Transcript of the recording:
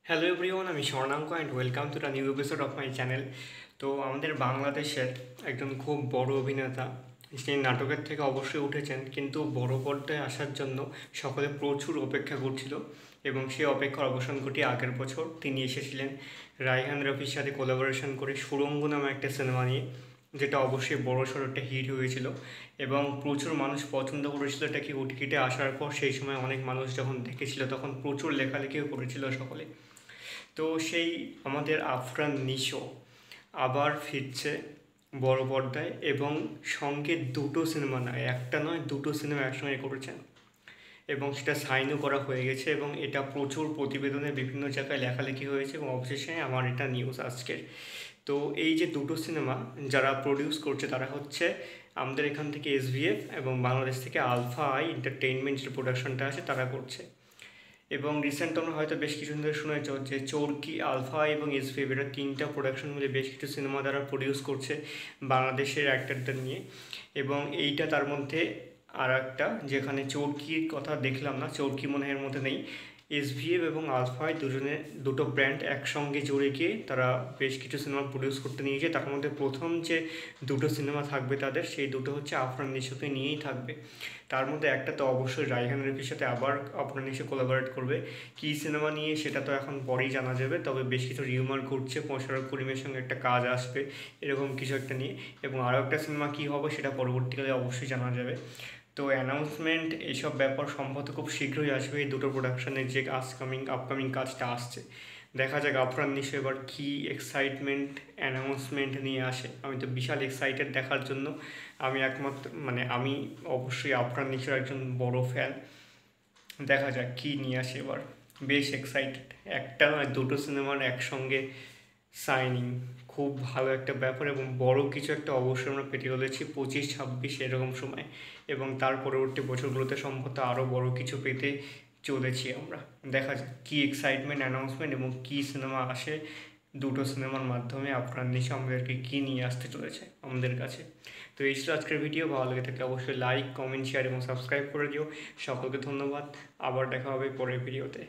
Hello everyone, আমি Swarnank and welcome to the new episode of my channel. তো আমাদের বাংলাদেশের একজন খুব বড় অভিনেতা, তিনি নাটকের থেকে অবশ্যই উঠেছেন, কিন্তু বড় পর্দায় আসার জন্য সকলে প্রচুর অপেক্ষা করছিল এবং সেই অপেক্ষার অবসান ঘটিয়ে আগের বছর তিনি এসেছিলেন রায়হান রফির সাথে কোলাবোরেশন করে সুড়ঙ্গ নামে একটা সিনেমা নিয়ে, যেটা অবশ্যই বড়সড় একটা হিট হয়েছিল এবং প্রচুর মানুষ পছন্দ করেছিল এটাকে। ওটিটিতে আসার পর সেই সময় অনেক মানুষ যখন দেখেছিল তখন প্রচুর লেখালেখিও করেছিল সকলে। তো সেই আমাদের আফরান নিশো আবার ফিরছে বড় পর্দায় এবং সঙ্গে দুটো সিনেমা নয়, একটা নয় দুটো সিনেমা একসঙ্গে করেছেন এবং সেটা সাইনও করা হয়ে গেছে এবং এটা প্রচুর প্রতিবেদনে বিভিন্ন জায়গায় লেখালেখি হয়েছে এবং অবশেষে আমার এটা নিউজ আজকের। তো এই যে দুটো সিনেমা যারা প্রডিউস করছে তারা হচ্ছে আমাদের এখান থেকে এসভিএফ এবং বাংলাদেশ থেকে আলফা আই এন্টারটেইনমেন্ট যে প্রোডাকশনটা আছে তারা করছে। এবং রিসেন্ট তোমরা হয়তো বেশ কিছুদিন ধরে শুনেছ যে চরকি, আলফা এবং এসভিএফ এটা তিনটা প্রোডাকশন মিলে বেশ কিছু সিনেমা তারা প্রডিউস করছে বাংলাদেশের অ্যাক্টরদের নিয়ে। এবং এইটা তার মধ্যে আর একটা, যেখানে চরকির কথা দেখলাম না, চরকি মনে হয় এর মধ্যে নেই। এসভিএফ এবং আলফায় দুটো ব্র্যান্ড একসঙ্গে জুড়ে গিয়ে তারা বেশ কিছু সিনেমা প্রডিউস করতে নিয়েছে। তার মধ্যে প্রথম যে দুটো সিনেমা থাকবে তাদের, সেই দুটো হচ্ছে আফরান নিশোকে নিয়েই থাকবে। তার মধ্যে একটা তো অবশ্যই রায়হান রফির সাথে আবার আফরান নিশো কোলাবোরেট করবে। কী সিনেমা নিয়ে সেটা তো এখন পরেই জানা যাবে, তবে বেশ কিছু রিউমার ঘুরছে মোশাররফ করিমের সঙ্গে একটা কাজ আসবে এরকম কিছু একটা নিয়ে। এবং আরও একটা সিনেমা কী হবে সেটা পরবর্তীকালে অবশ্যই জানা যাবে। তো অ্যানাউন্সমেন্ট এইসব ব্যাপার সম্ভবত খুব শীঘ্রই আসবে এই দুটো প্রোডাকশনের যে আপকামিং কাজটা আসছে। দেখা যাক আফরান নিশো এবার কী এক্সাইটমেন্ট অ্যানাউন্সমেন্ট নিয়ে আসে। আমি তো বিশাল এক্সাইটেড দেখার জন্য। আমি অবশ্যই আফরান নিশোর একজন বড় ফ্যান। দেখা যাক কী নিয়ে আসে এবার। বেশ এক্সাইটেড, একটা নয় দুটো সিনেমার একসঙ্গে সাইনিং, খুব ভালো একটা ব্যাপার এবং বড় কিছু একটা অবশ্যই আমরা পেতে চলেছি 25-26 এরকম সময়। এবং তার পরবর্তী বছরগুলোতে সম্ভবত আরও বড় কিছু পেতে চলেছি আমরা। দেখা যাক কী এক্সাইটমেন্ট অ্যানাউন্সমেন্ট এবং কী সিনেমা আসে দুটো সিনেমার মাধ্যমে আফরান নিশো আমাদেরকে কী নিয়ে আসতে চলেছে আমাদের কাছে। তো এই ছিল আজকের ভিডিও। ভালো লেগে থাকলে অবশ্যই লাইক, কমেন্ট, শেয়ার এবং সাবস্ক্রাইব করে দিও। সকলকে ধন্যবাদ। আবার দেখা হবে পরের ভিডিওতে।